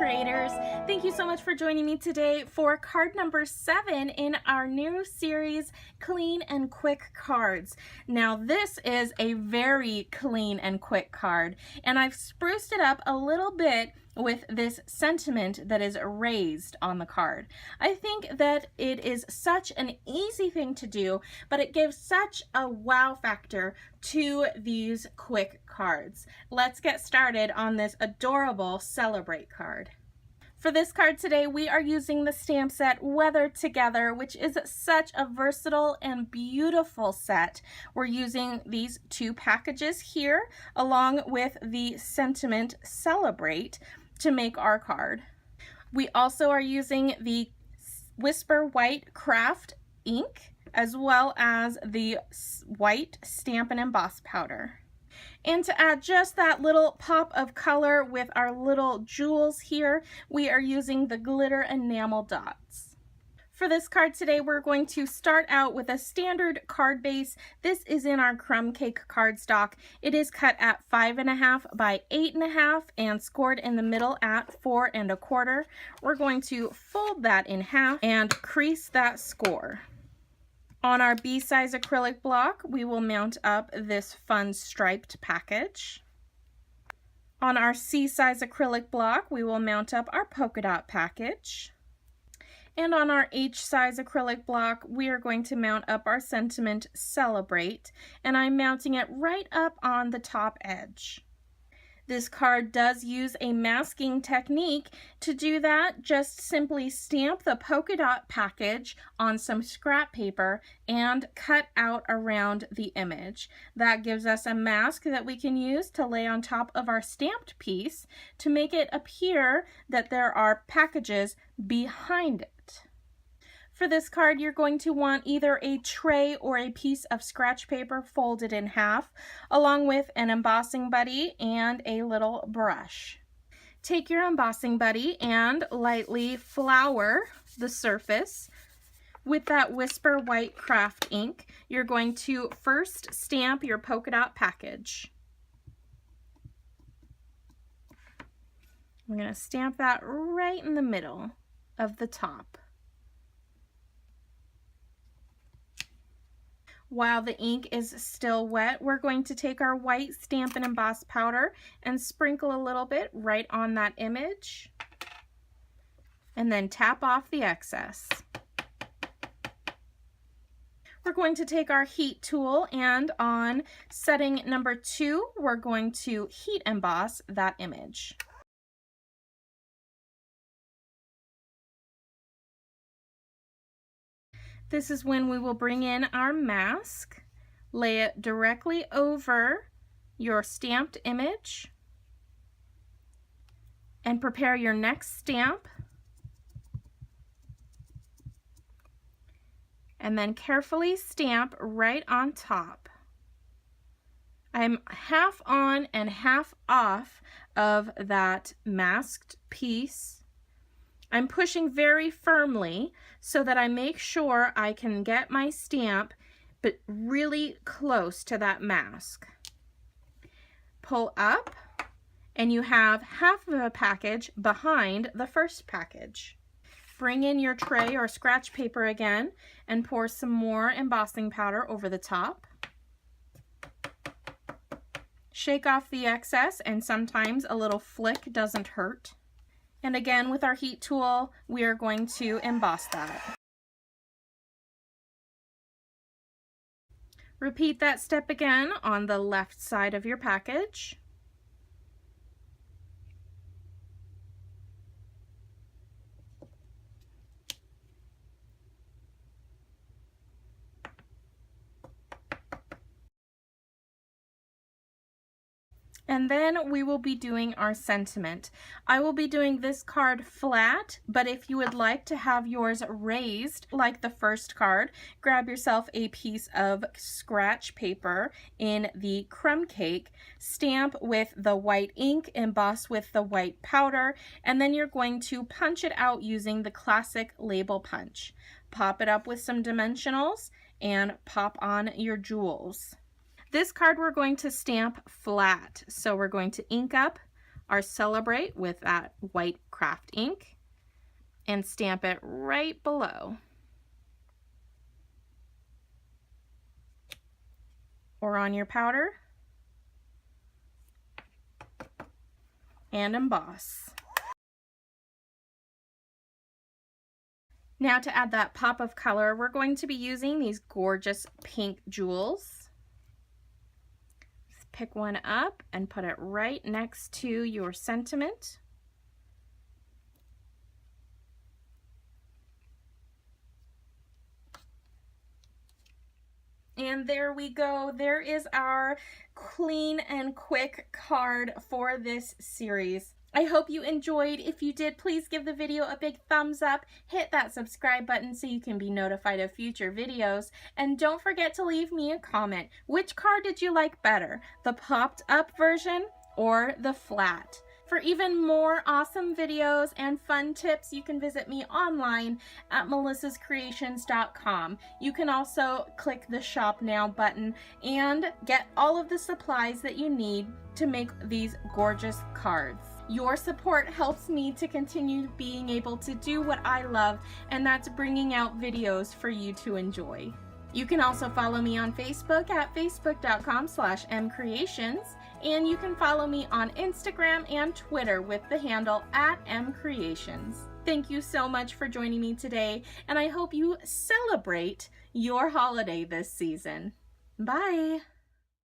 creators. Thank you so much for joining me today for card number 7 in our new series, Clean and Quick Cards. Now this is a very clean and quick card, and I've spruced it up a little bit with this sentiment that is raised on the card. I think that it is such an easy thing to do, but it gives such a wow factor to these quick cards. Let's get started on this adorable Celebrate card. For this card today, we are using the stamp set Weather Together, which is such a versatile and beautiful set. We're using these 2 packages here, along with the sentiment Celebrate, to make our card. We also are using the Whisper White Craft ink, as well as the white Stampin' Emboss powder. And to add just that little pop of color with our little jewels here, we are using the glitter enamel dots. For this card today, we're going to start out with a standard card base. This is in our crumb cake cardstock. It is cut at 5.5 by 8.5 and scored in the middle at 4 1/4. We're going to fold that in half and crease that score. On our B-size acrylic block, we will mount up this fun striped package. On our C-size acrylic block, we will mount up our polka dot package. And on our H-size acrylic block, we are going to mount up our sentiment Celebrate, and I'm mounting it right up on the top edge. This card does use a masking technique. To do that, just simply stamp the polka dot package on some scrap paper and cut out around the image. That gives us a mask that we can use to lay on top of our stamped piece to make it appear that there are packages behind it. For this card, you're going to want either a tray or a piece of scratch paper folded in half, along with an embossing buddy and a little brush. Take your embossing buddy and lightly flour the surface. With that Whisper White Craft ink, you're going to first stamp your polka dot package. I'm going to stamp that right in the middle of the top. While the ink is still wet, we're going to take our white Stampin' Emboss powder and sprinkle a little bit right on that image, and then tap off the excess. We're going to take our heat tool, and on setting number 2, we're going to heat emboss that image. This is when we will bring in our mask, lay it directly over your stamped image, and prepare your next stamp. And then carefully stamp right on top. I'm half on and half off of that masked piece. I'm pushing very firmly so that I make sure I can get my stamp but really close to that mask. Pull up, and you have half of a package behind the first package. Bring in your tray or scratch paper again and pour some more embossing powder over the top. Shake off the excess, and sometimes a little flick doesn't hurt. And again, with our heat tool, we are going to emboss that. Repeat that step again on the left side of your package. And then we will be doing our sentiment. I will be doing this card flat, but if you would like to have yours raised like the first card, grab yourself a piece of scratch paper in the crumb cake, stamp with the white ink, emboss with the white powder, and then you're going to punch it out using the classic label punch. Pop it up with some dimensionals and pop on your jewels. This card we're going to stamp flat, so we're going to ink up our Celebrate with that white craft ink and stamp it right below. Or on your powder. And emboss. Now to add that pop of color, we're going to be using these gorgeous pink jewels. Pick one up and put it right next to your sentiment. And there we go. There is our clean and quick card for this series. I hope you enjoyed. If you did, please give the video a big thumbs up. Hit that subscribe button so you can be notified of future videos. And don't forget to leave me a comment. Which card did you like better? The popped up version or the flat? For even more awesome videos and fun tips, you can visit me online at melissascreations.com. You can also click the Shop Now button and get all of the supplies that you need to make these gorgeous cards. Your support helps me to continue being able to do what I love, and that's bringing out videos for you to enjoy. You can also follow me on Facebook at facebook.com/mcreations, and you can follow me on Instagram and Twitter with the handle at @mcreations. Thank you so much for joining me today, and I hope you celebrate your holiday this season. Bye!